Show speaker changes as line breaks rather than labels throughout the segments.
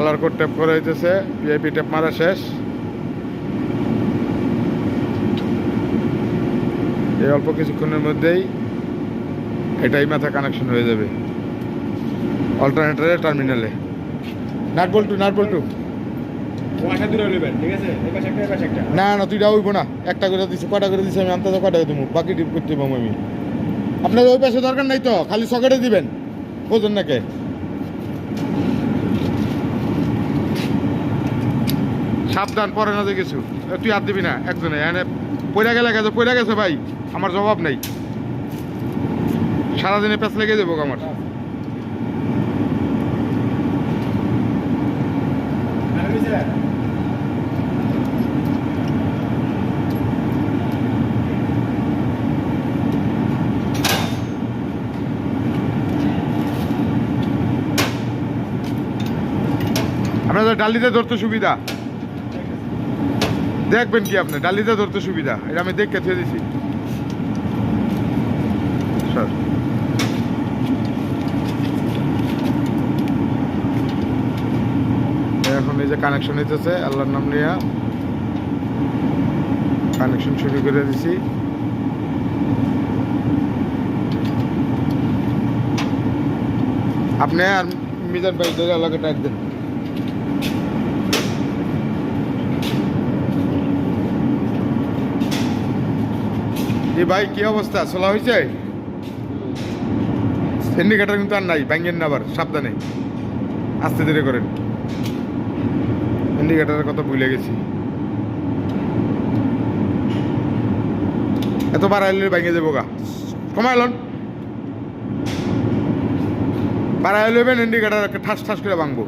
Colour code tap করা হইতেছে, VIP tap মারা শেষ। এই অল্প কিছুক্ষণের মধ্যেই এটাই মাথা কানেকশন হয়ে যাবে অল্টারনেটরের টার্মিনালে। নাট বল্টু না না তুইটা হইব না, একটা করে দিছি, কটা করে দিছি আমি, আনতে কটা দেবো, বাকি ডিপ করতে পাবো আমি। আপনার ওই পাশে দরকার নাই তো, খালি সকেটে দিবেন, বোঝেন নাকি? সাবধান, পরে না যে কিছু তুই হাত দিবি না একজনে, এনে পয়লা গেছে ভাই, আমার জবাব নাই, সারাদিনে প্যাঁচ লেগে যাবো আমার। আপনাদের ডালিতে ধরতে সুবিধা, দেখবেন কি আপনি ডালিতে ধরতে সুবিধা, এটা আমি দেখে থুয়ে দিছি স্যার। এখন এই যে কানেকশন হইতেছে, আল্লাহর নাম নিয়ে কানেকশন শুরু করে দিছি। আপনি আর মিজান ভাই ধরে আলাদা টাইট দেন। এই ভাই কি অবস্থা, চলা হয়েছে? ইন্ডিকেটার কিন্তু আর নাই, ভাঙ্গেন না আবার, সাবধানে আস্তে ধীরে করেন। ইন্ডিকেটারের কথা ভুলে গেছি, এত বাড়াইলে ভাঙে যাবো গা, কমাইলন বাড়াই লইবেন, ইন্ডিকেটার ঠাস ঠাস করে ভাঙবো।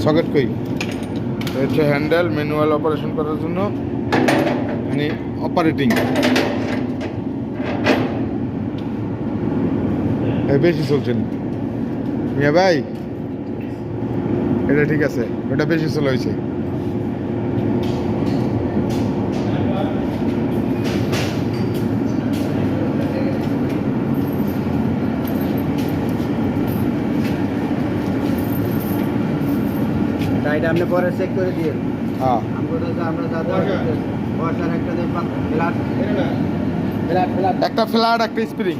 সকেট কই হচ্ছে হ্যান্ডেল, ম্যানুয়াল অপারেশন করার জন্য, মানে অপারেটিং বেশি চলছেন মিয়া ভাই, এটা ঠিক আছে, ওটা বেশি চলা হয়েছে।
এটা আপনি পরে চেক করে দিয়ে
হ্যাঁ
আমরা একটা
একটা ফ্ল্যাট একটা স্প্রিং